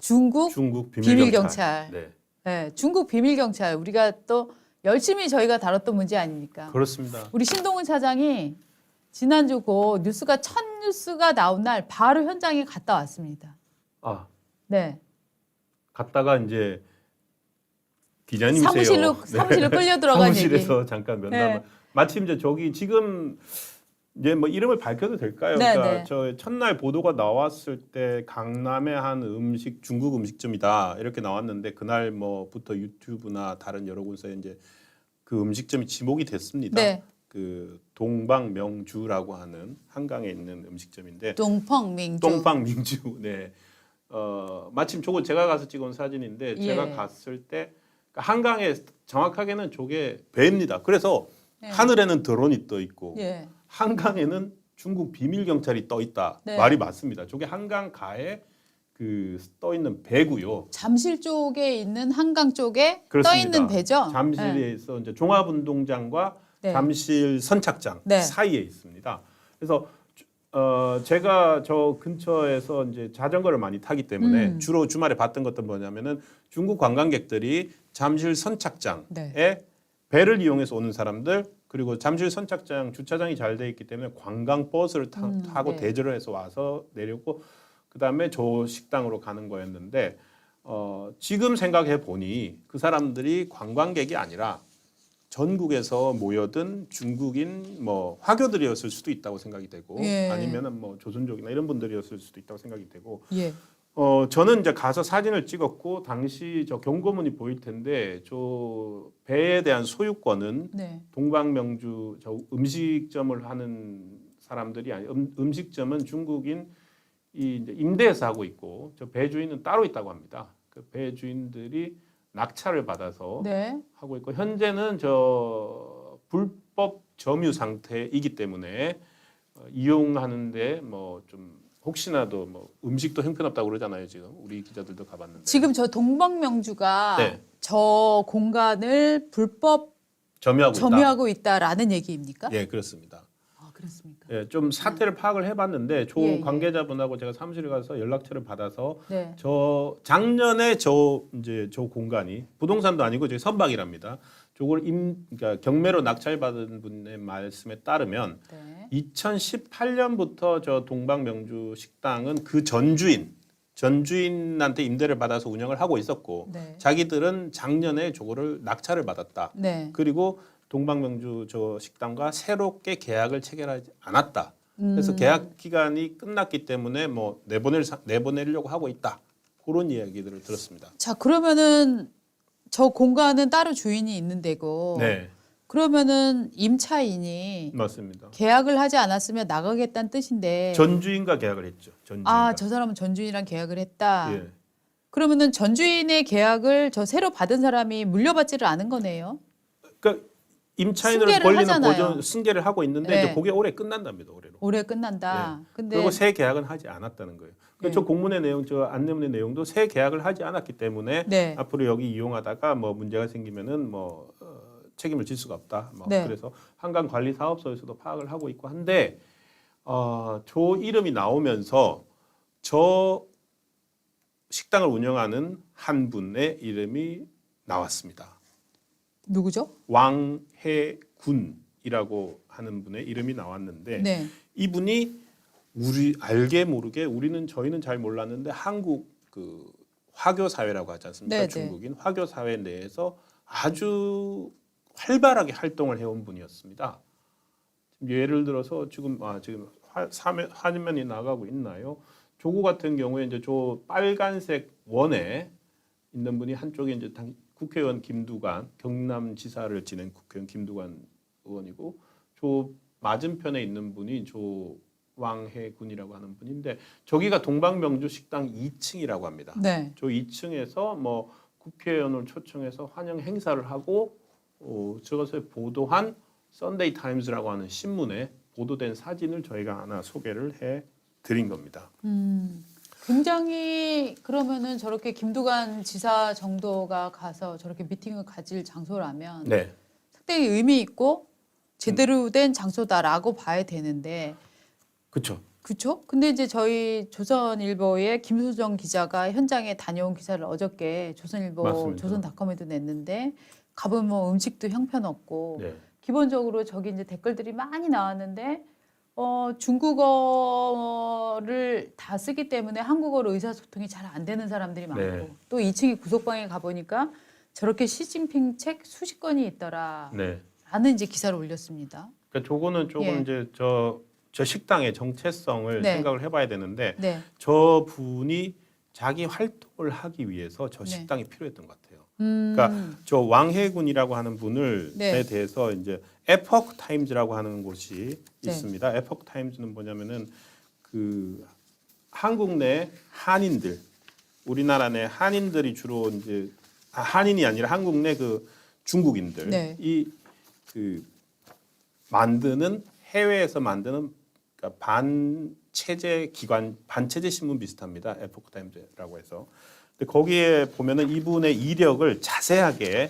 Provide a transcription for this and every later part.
중국 비밀경찰. 네. 네, 중국 비밀경찰. 우리가 또 열심히 저희가 다뤘던 문제 아닙니까? 그렇습니다. 우리 신동훈 차장이 지난주 그 뉴스가 첫 뉴스가 나온 날 바로 현장에 갔다 왔습니다. 아, 네. 갔다가 이제 기자님이세요. 사무실로 끌려 들어간 얘기. 사무실에서 잠깐 면담을. 네. 마침 이제 저기 지금 이제 뭐 이름을 밝혀도 될까요? 네, 그러니까 네. 저 첫날 보도가 나왔을 때 강남의 한 중국 음식점이다 이렇게 나왔는데 그날 뭐부터 유튜브나 다른 여러 군서에 이제 그 음식점이 지목이 됐습니다. 네. 그 동방명주라고 하는 한강에 있는 음식점인데 동펑민주. 동방민주. 네. 마침 저거 제가 가서 찍은 사진인데 제가 예. 갔을 때 한강에 정확하게는 저게 배입니다. 그래서 네. 하늘에는 드론이 떠 있고 예. 한강에는 중국 비밀 경찰이 떠 있다. 네. 말이 맞습니다. 저게 한강 가에 그 떠 있는 배고요. 잠실 쪽에 있는 한강 쪽에 그렇습니다. 떠 있는 배죠. 네. 잠실에서 이제 종합운동장과 네. 잠실 선착장 네. 사이에 있습니다. 그래서 제가 저 근처에서 이제 자전거를 많이 타기 때문에 주로 주말에 봤던 것도 뭐냐면은 중국 관광객들이 잠실 선착장에 네. 배를 이용해서 오는 사람들 그리고 잠실 선착장 주차장이 잘 돼 있기 때문에 관광 버스를 타고 네. 대절을 해서 와서 내렸고 그다음에 저 식당으로 가는 거였는데 지금 생각해 보니 그 사람들이 관광객이 아니라 전국에서 모여든 중국인 뭐 화교들이었을 수도 있다고 생각이 되고 예. 아니면은 뭐 조선족이나 이런 분들이었을 수도 있다고 생각이 되고 예. 저는 이제 가서 사진을 찍었고 당시 저 경고문이 보일 텐데 저 배에 대한 소유권은 네. 동방명주 저 음식점을 하는 사람들이 아니 음식점은 중국인 이 이제 임대해서 하고 있고 저 배 주인은 따로 있다고 합니다. 그 배 주인들이 낙찰을 받아서 네. 하고 있고 현재는 저 불법 점유 상태이기 때문에 이용하는데 뭐 좀 혹시나도 뭐 음식도 형편없다고 그러잖아요. 지금 우리 기자들도 가봤는데 지금 저 동방명주가 네. 저 공간을 불법 점유하고 있다라는 얘기입니까? 예, 그렇습니다. 아, 그렇습니까? 예, 좀 사태를 파악을 해봤는데 조 예, 예. 관계자분하고 제가 사무실에 가서 연락처를 받아서 네. 저 작년에 저 공간이 부동산도 아니고 저희 선박이랍니다. 저걸 그러니까 경매로 낙찰받은 분의 말씀에 따르면 네. 2018년부터 저 동방명주 식당은 그 전주인한테 임대를 받아서 운영을 하고 있었고 네. 자기들은 작년에 저거를 낙찰을 받았다. 네. 그리고 동방명주 저 식당과 새롭게 계약을 체결하지 않았다. 그래서 계약 기간이 끝났기 때문에 뭐 내보내려고 하고 있다. 그런 이야기들을 들었습니다. 자, 그러면은 저 공간은 따로 주인이 있는 데고 네, 그러면은 임차인이 맞습니다. 계약을 하지 않았으면 나가겠다는 뜻인데 전주인과 계약을 했죠. 전주인과. 아, 저 사람은 전주인이랑 계약을 했다. 예. 그러면은 전주인의 계약을 저 새로 받은 사람이 물려받지를 않은 거네요. 그러니까 임차인으로 승계를 권리는 하잖아요. 승계를 하고 있는데 네. 이제 그게 올해 끝난답니다. 올해로. 올해 끝난다. 근데 그리고 새 계약은 하지 않았다는 거예요. 네. 저 공문의 내용, 저 안내문의 내용도 새 계약을 하지 않았기 때문에 네. 앞으로 여기 이용하다가 뭐 문제가 생기면은 뭐 책임을 질 수가 없다. 뭐 네. 그래서 한강관리사업소에서도 파악을 하고 있고 한데 저 이름이 나오면서 저 식당을 운영하는 한 분의 이름이 나왔습니다. 누구죠? 왕해군이라고 하는 분의 이름이 나왔는데 네. 이분이 우리 알게 모르게 저희는 잘 몰랐는데 한국 그 화교 사회라고 하지 않습니까? 네, 중국인 화교 사회 내에서 아주 활발하게 활동을 해온 분이었습니다. 예를 들어서 지금 화면이 나가고 있나요? 조고 같은 경우에 이제 저 빨간색 원에 있는 분이 한쪽에 이제 국회의원 김두관, 경남지사를 지낸 국회의원 김두관 의원이고 저 맞은편에 있는 분이 저 왕해군이라고 하는 분인데 저기가 동방명주 식당 2층이라고 합니다. 네. 저 2층에서 뭐 국회의원을 초청해서 환영 행사를 하고 저것을 보도한 썬데이 타임즈라고 하는 신문에 보도된 사진을 저희가 하나 소개를 해 드린 겁니다. 굉장히 그러면은 저렇게 김두관 지사 정도가 가서 저렇게 미팅을 가질 장소라면 네. 상당히 의미 있고 제대로 된 장소다라고 봐야 되는데 그렇죠. 그렇죠. 근데 이제 저희 조선일보의 김소정 기자가 현장에 다녀온 기사를 어저께 조선일보 맞습니다. 조선닷컴에도 냈는데 가보면 뭐 음식도 형편없고 네. 기본적으로 저기 이제 댓글들이 많이 나왔는데 중국어를 다 쓰기 때문에 한국어로 의사소통이 잘 안 되는 사람들이 많고 네. 또 2층에 구석방에 가보니까 저렇게 시진핑 책 수십 권이 있더라 네. 라는 이제 기사를 올렸습니다. 그러니까 저거는 조금 예. 이제 저 식당의 정체성을 네. 생각을 해봐야 되는데 네. 저 분이 자기 활동을 하기 위해서 저 네. 식당이 필요했던 것 같아요. 그러니까 저 왕해군이라고 하는 분을 네. 에 대해서 이제 에포크 타임즈라고 하는 곳이 네. 있습니다. 에포크 타임즈는 뭐냐면은 그 한국 내 한인들, 우리나라 내 한인들이 주로 이제 한인이 아니라 한국 내 그 중국인들 네. 이그 만드는 해외에서 만드는 그러니까 반체제 기관 반체제 신문 비슷합니다. 에포크 타임즈라고 해서. 근데 거기에 보면은 이분의 이력을 자세하게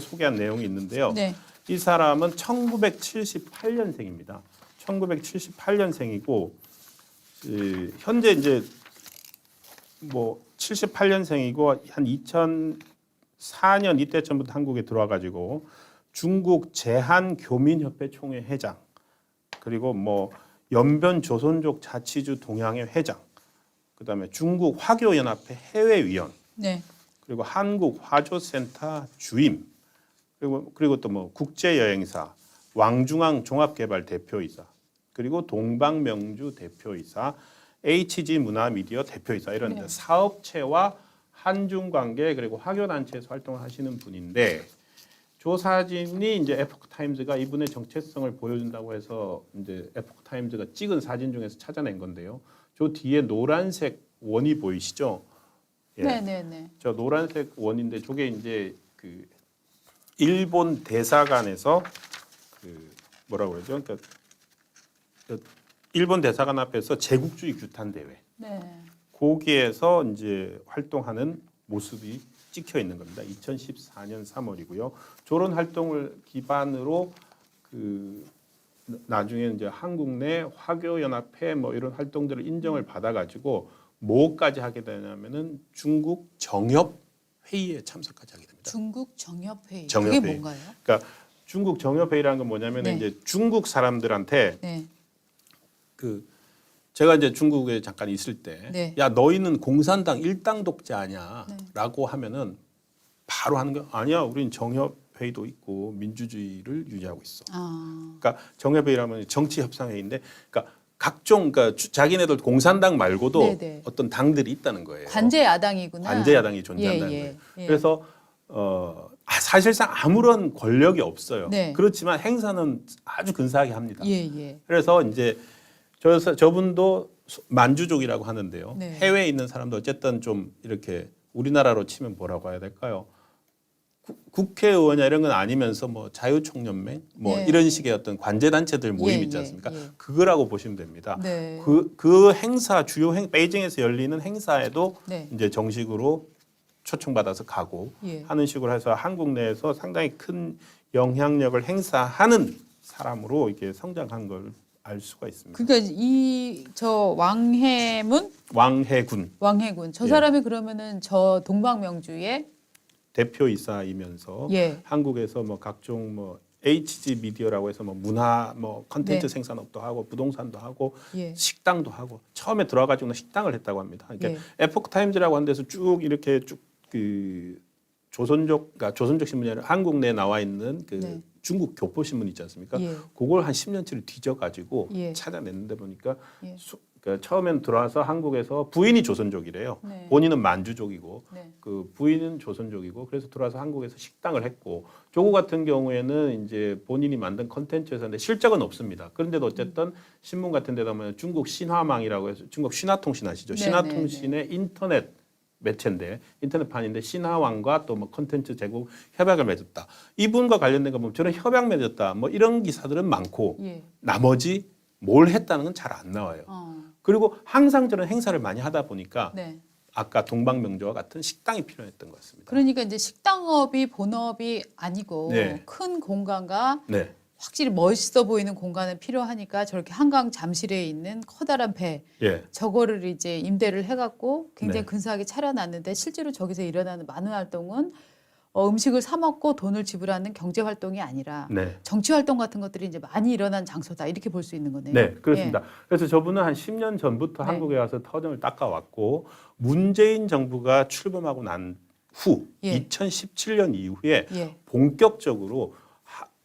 소개한 내용이 있는데요. 네. 이 사람은 1978년생입니다. 1978년생이고 현재 이제 뭐 78년생이고 한 2004년 이때쯤부터 한국에 들어와 가지고 중국 제한교민협회 총회 회장 그리고 뭐 연변 조선족 자치주 동양회 회장 그다음에 중국 화교연합회 해외위원 네. 그리고 한국 화조센터 주임 그리고 또 뭐 국제여행사 왕중앙 종합개발 대표이사 그리고 동방명주 대표이사 HG 문화미디어 대표이사 이런 네. 사업체와 한중 관계 그리고 화교단체에서 활동을 하시는 분인데 조사진이 이제 에포크 타임즈가 이분의 정체성을 보여준다고 해서 이제 에포크 타임즈가 찍은 사진 중에서 찾아낸 건데요. 저 뒤에 노란색 원이 보이시죠? 예. 네, 네, 네. 저 노란색 원인데 저게 이제 그 일본 대사관에서 그 뭐라고 그러죠? 그러니까 그 일본 대사관 앞에서 제국주의 규탄 대회 네. 거기에서 이제 활동하는 모습이 찍혀 있는 겁니다. 2014년 3월이고요. 저런 활동을 기반으로 그 나중에 이제 한국 내 화교연합회 뭐 이런 활동들을 인정을 받아가지고 뭐까지 하게 되냐면은 중국 정협 회의에 참석까지 하게 됩니다. 중국 정협회의. 정협회의. 그게 뭔가요? 그러니까 중국 정협회의라는 건 뭐냐면은 네. 이제 중국 사람들한테 네. 그 제가 이제 중국에 잠깐 있을 때, 네. 야 너희는 공산당 일당 독재하냐라고 네. 하면은 바로 하는 거 아니야. 우린 정협회의도 있고 민주주의를 유지하고 있어. 아. 그러니까 정협회의라면 정치 협상 회의인데, 그러니까 각종 그러니까 자기네들 공산당 말고도 네네. 어떤 당들이 있다는 거예요. 관제 야당이구나. 관제 야당이 존재한다는 예, 예, 거예요. 예. 그래서 사실상 아무런 권력이 없어요. 네. 그렇지만 행사는 아주 근사하게 합니다. 예, 예. 그래서 이제 저분도 만주족이라고 하는데요. 네. 해외에 있는 사람도 어쨌든 좀 이렇게 우리나라로 치면 뭐라고 해야 될까요? 국회의원이나 이런 건 아니면서 뭐 자유총연맹 뭐 예. 이런 식의 어떤 관제단체들 모임 예, 있지 예, 않습니까? 예. 그거라고 보시면 됩니다. 네. 그 행사 베이징에서 열리는 행사에도 네. 이제 정식으로 초청받아서 가고 예. 하는 식으로 해서 한국 내에서 상당히 큰 영향력을 행사하는 사람으로 이렇게 성장한 걸 알 수가 있습니다. 그러니까 저 왕해문 왕해군 저 예. 사람이 그러면은 저 동방명주의 대표이사이면서 예. 한국에서 뭐 각종 뭐 HG 미디어라고 해서 뭐 문화 뭐 컨텐츠 네. 생산업도 하고 부동산도 하고 예. 식당도 하고 처음에 들어와가지고는 식당을 했다고 합니다. 그러니까 예. 에포크 타임즈라고 하는 데서 쭉 이렇게 쭉 그 그러니까 조선족 신문이 아니라 한국 내에 나와 있는 그 네. 중국 교포 신문 있지 않습니까? 예. 그걸 한 10년치를 뒤져가지고 예. 찾아냈는데 보니까 예. 그러니까 처음엔 들어와서 한국에서 부인이 조선족이래요. 네. 본인은 만주족이고 네. 그 부인은 조선족이고 그래서 들어와서 한국에서 식당을 했고 조고 같은 경우에는 이제 본인이 만든 컨텐츠였는데 실적은 없습니다. 그런데도 어쨌든 신문 같은 데다 보면 중국 신화망이라고 해서 중국 신화통신 아시죠? 네, 신화통신의 인터넷 매체인데 인터넷판인데 신화왕과 또 뭐 컨텐츠 제공 협약을 맺었다. 이분과 관련된 거 보면 저는 협약 맺었다. 뭐 이런 기사들은 많고 예. 나머지 뭘 했다는 건 잘 안 나와요. 그리고 항상 저는 행사를 많이 하다 보니까 네. 아까 동방명주와 같은 식당이 필요했던 것 같습니다. 그러니까 이제 식당업이 본업이 아니고 네. 큰 공간과 네, 확실히 멋있어 보이는 공간은 필요하니까 저렇게 한강 잠실에 있는 커다란 배 예. 저거를 이제 임대를 해갖고 굉장히 네. 근사하게 차려놨는데 실제로 저기서 일어나는 많은 활동은 음식을 사 먹고 돈을 지불하는 경제 활동이 아니라 네. 정치 활동 같은 것들이 이제 많이 일어난 장소다 이렇게 볼 수 있는 거네요. 네, 그렇습니다. 그래서 저분은 한 10년 전부터 네. 한국에 와서 터전을 닦아왔고 문재인 정부가 출범하고 난 후 예. 2017년 이후에 예. 본격적으로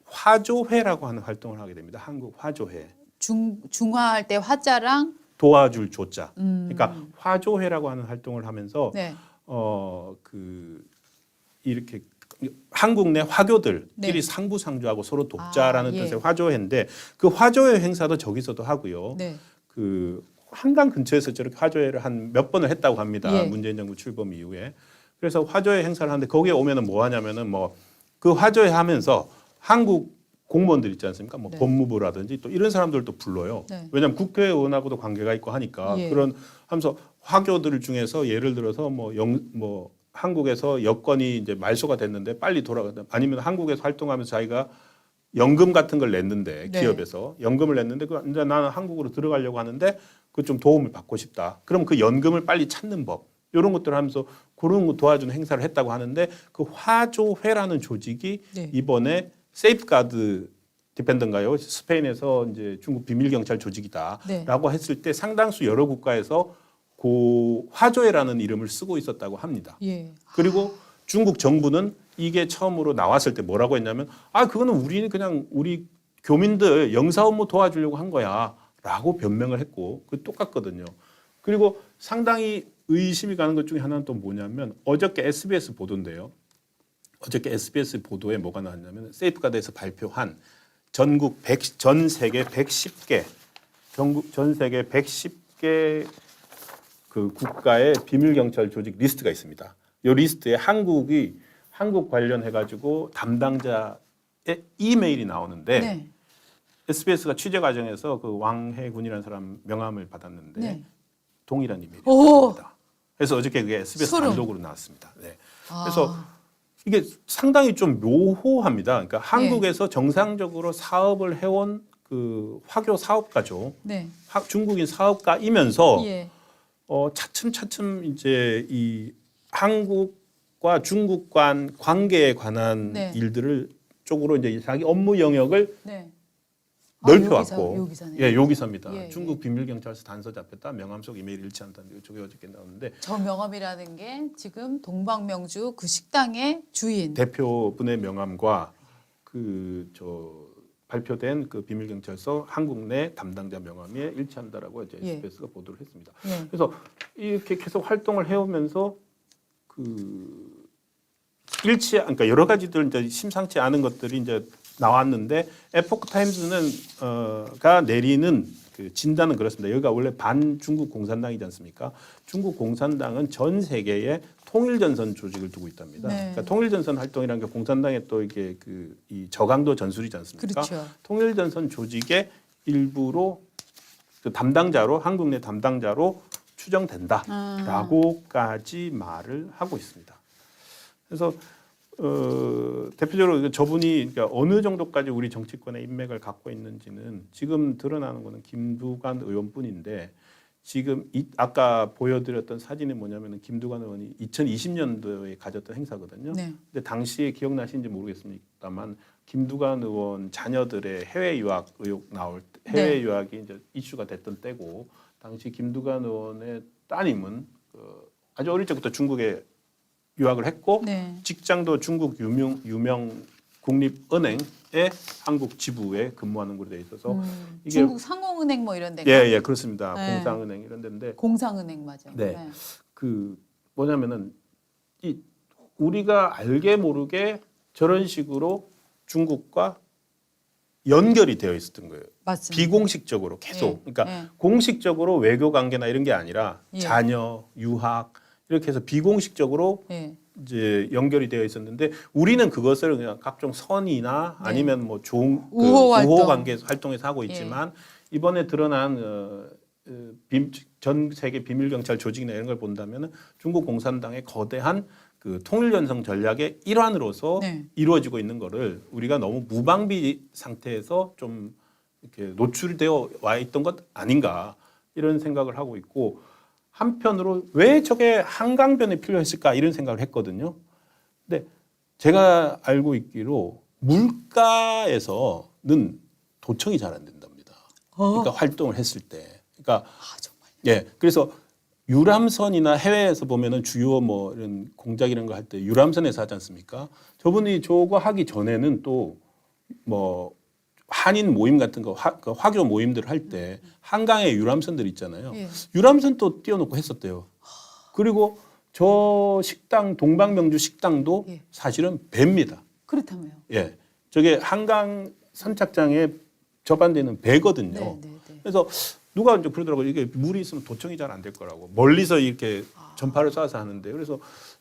화조회라고 하는 활동을 하게 됩니다. 한국 화조회. 중화할 때 화자랑 도와줄 조자. 그러니까 화조회라고 하는 활동을 하면서 네. 이렇게 한국 내 화교들끼리 네. 상부상조하고 서로 돕자라는 아, 예. 뜻의 화조회인데 그 화조회 행사도 저기서도 하고요. 네. 그 한강 근처에서 저렇게 화조회를 한 몇 번을 했다고 합니다. 예. 문재인 정부 출범 이후에. 그래서 화조회 행사를 하는데 거기에 오면은 뭐 하냐면은 뭐 그 화조회 하면서 한국 공무원들 있지 않습니까? 뭐 네. 법무부라든지 또 이런 사람들도 불러요. 네. 왜냐하면 국회의원하고도 관계가 있고 하니까 예. 그런 하면서 화교들 중에서 예를 들어서 뭐 한국에서 여건이 이제 말소가 됐는데 빨리 돌아가다 아니면 한국에서 활동하면서 자기가 연금 같은 걸 냈는데 네. 기업에서 연금을 냈는데 그 이제 나는 한국으로 들어가려고 하는데 그 좀 도움을 받고 싶다. 그럼 그 연금을 빨리 찾는 법 이런 것들을 하면서 그런 거 도와주는 행사를 했다고 하는데 그 화조회라는 조직이 네. 이번에 세이프가드 디펜던가요? 스페인에서 이제 중국 비밀 경찰 조직이다라고 네. 했을 때 상당수 여러 국가에서 그 화조회라는 이름을 쓰고 있었다고 합니다. 예. 그리고 중국 정부는 이게 처음으로 나왔을 때 뭐라고 했냐면 그거는 우리는 그냥 우리 교민들 영사 업무 도와주려고 한 거야라고 변명을 했고 그 똑같거든요. 그리고 상당히 의심이 가는 것 중에 하나는 또 뭐냐면 어저께 SBS 보도인데요. 어저께 SBS 보도에 뭐가 나왔냐면 세이프가드에서 발표한 전 세계 110개 전 세계 110개 그 국가의 비밀 경찰 조직 리스트가 있습니다. 이 리스트에 한국 관련해 가지고 담당자의 이메일이 나오는데 네. SBS가 취재 과정에서 그 왕해군이라는 사람 명함을 받았는데 네. 동일한 이메일이 오. 나왔습니다. 그래서 어저께 그게 SBS 소름. 단독으로 나왔습니다. 네. 아. 그래서 이게 상당히 좀 묘호합니다. 그러니까 한국에서 정상적으로 사업을 해온 그 화교 사업가죠. 네. 중국인 사업가이면서 예. 차츰 이제 이 한국과 중국 간 관계에 관한 네. 일들을 쪽으로 이제 자기 업무 영역을 네. 넓혀왔고, 요 기사네요. 예, 요 기사입니다. 예, 중국 비밀경찰서 단서 잡혔다. 명함 속 이메일 일치한다는 게 저게 어저께 나오는데 저 명함이라는 게 지금 동방명주 그 식당의 주인. 대표분의 명함과 발표된 그 비밀경찰서 한국 내 담당자 명함에 일치한다라고 이제 예. SBS가 보도를 했습니다. 예. 그래서 이렇게 계속 활동을 해오면서 그러니까 여러 가지들 이제 심상치 않은 것들이 이제 나왔는데 에포크 타임즈는 가 내리는 그 진단은 그렇습니다. 여기가 원래 반중국 공산당이지 않습니까? 중국 공산당은 전 세계에 통일전선 조직을 두고 있답니다. 네. 그러니까 통일전선 활동이라는 게 공산당의 또 이게 이 저강도 전술이지 않습니까? 그렇죠. 통일전선 조직의 일부로 그 담당자로 한국 내 담당자로 추정된다라고까지 말을 하고 있습니다. 그래서 대표적으로 저분이 그러니까 어느 정도까지 우리 정치권의 인맥을 갖고 있는지는 지금 드러나는 것은 김두관 의원뿐인데 지금 아까 보여드렸던 사진이 뭐냐면 김두관 의원이 2020년도에 가졌던 행사거든요. 네. 근데 당시에 기억나시는지 모르겠습니다만 김두관 의원 자녀들의 해외 유학 의혹 나올 때 해외 네. 유학이 이제 이슈가 됐던 때고 당시 김두관 의원의 따님은 아주 어릴 적부터 중국에 유학을 했고 네. 직장도 중국 유명 국립은행의 한국 지부에 근무하는 걸로 돼 있어서 이게 중국 상공은행 뭐 이런 데가 예 그렇습니다. 네. 공상은행 이런 데인데 공상은행 맞아. 네. 그 뭐냐면은 이 우리가 알게 모르게 저런 식으로 중국과 연결이 되어 있었던 거예요. 맞습니다. 비공식적으로 계속. 예. 그러니까 예. 공식적으로 외교 관계나 이런 게 아니라 예. 자녀, 유학 이렇게 해서 비공식적으로 예. 이제 연결이 되어 있었는데 우리는 그것을 그냥 각종 선의나 네. 아니면 뭐 좋은 우호 활동. 우호 관계 활동에서 하고 있지만 이번에 드러난 전 세계 비밀 경찰 조직이나 이런 걸 본다면은 중국 공산당의 거대한 그 통일연성 전략의 일환으로서 네. 이루어지고 있는 거를 우리가 너무 무방비 상태에서 좀 이렇게 노출되어 와 있던 것 아닌가 이런 생각을 하고 있고 한편으로 왜 저게 한강변에 필요했을까 이런 생각을 했거든요. 근데 제가 알고 있기로 물가에서는 도청이 잘 안 된답니다. 그러니까 활동을 했을 때. 그러니까 정말. 예, 그래서 유람선이나 해외에서 보면은 주요 뭐 이런 공작 이런 거 할 때 유람선에서 하지 않습니까? 저분이 저거 하기 전에는 또 뭐 한인 모임 같은 거 그 화교 모임들 할 때 한강에 유람선들 있잖아요. 예. 유람선 또 띄워놓고 했었대요. 그리고 저 식당 동방명주 식당도 예. 사실은 배입니다. 그렇다며요. 예, 저게 한강 선착장에 접안되는 배거든요. 네, 네, 네. 그래서 누가 이제 그러더라고요. 이게 물이 있으면 도청이 잘 안 될 거라고. 멀리서 이렇게 전파를 쏴서 하는데. 그래서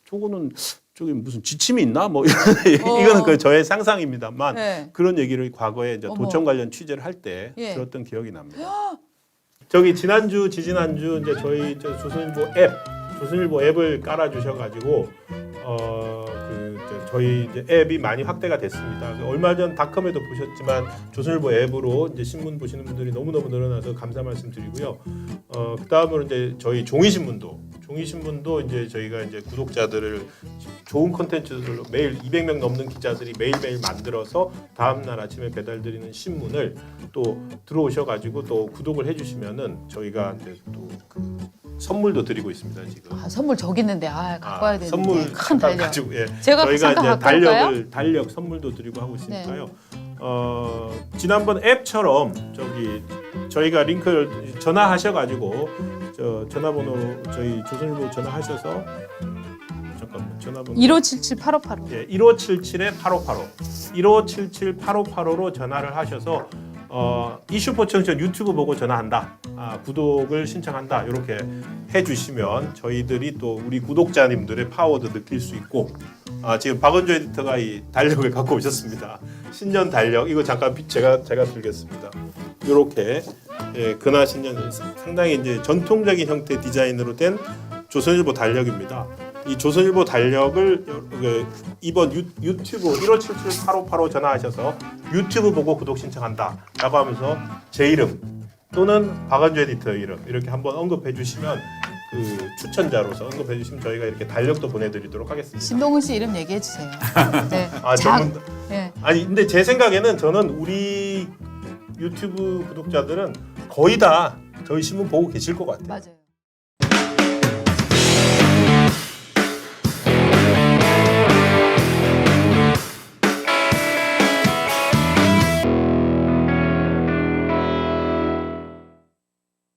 저거는 저기 무슨 지침이 있나? 뭐 이거는 그 저의 상상입니다만 네. 그런 얘기를 과거에 이제 어머. 도청 관련 취재를 할 때 예. 들었던 기억이 납니다. 저기 지난주 지지난주 이제 저희 조선일보 앱을 깔아 주셔 가지고 저희 이제 앱이 많이 확대가 됐습니다. 얼마 전 닷컴에도 보셨지만 조선일보 앱으로 이제 신문 보시는 분들이 너무너무 늘어나서 감사 말씀드리고요. 그 다음으로 이제 저희 종이신문도 이제 저희가 이제 구독자들을 좋은 콘텐츠들로 매일 200명 넘는 기자들이 매일매일 만들어서 다음 날 아침에 배달드리는 신문을 또 들어오셔가지고 또 구독을 해주시면은 저희가 이제 또 그 선물도 드리고 있습니다 지금. 선물 저기 있는데 갖고 와야 되는데. 선물 큰 달력. 가지고 예. 제가 저희가 잠깐 이제 갖고 올까요? 달력 선물도 드리고 하고 있으니까요. 지난번 앱처럼 저기 저희가 링크를 전화하셔가지고 저 전화번호 저희 조선일보 전화하셔서 잠깐만 전화번호 1577-8585. 예, 1577-8585 1577-8585로 전화를 하셔서 이슈포청천 유튜브 보고 전화한다. 구독을 신청한다. 이렇게 해주시면 저희들이 또 우리 구독자님들의 파워도 느낄 수 있고 지금 박은조 에디터가 이 달력을 갖고 오셨습니다. 신년 달력 이거 잠깐 제가 들겠습니다. 이렇게 근하 신년 상당히 이제 전통적인 형태 디자인으로 된 조선일보 달력입니다. 이 조선일보 달력을 이번 유튜브 1577-8585 전화하셔서 유튜브 보고 구독 신청한다라고 하면서 제 이름 또는 박은조 에디터 이름 이렇게 한번 언급해 주시면 그 추천자로서 언급해 주시면 저희가 이렇게 달력도 보내드리도록 하겠습니다. 신동훈 씨 이름 얘기해 주세요. 네. 전문 예. 아니 근데 제 생각에는 저는 우리 유튜브 구독자들은 거의 다 저희 신문 보고 계실 것 같아요. 맞아요.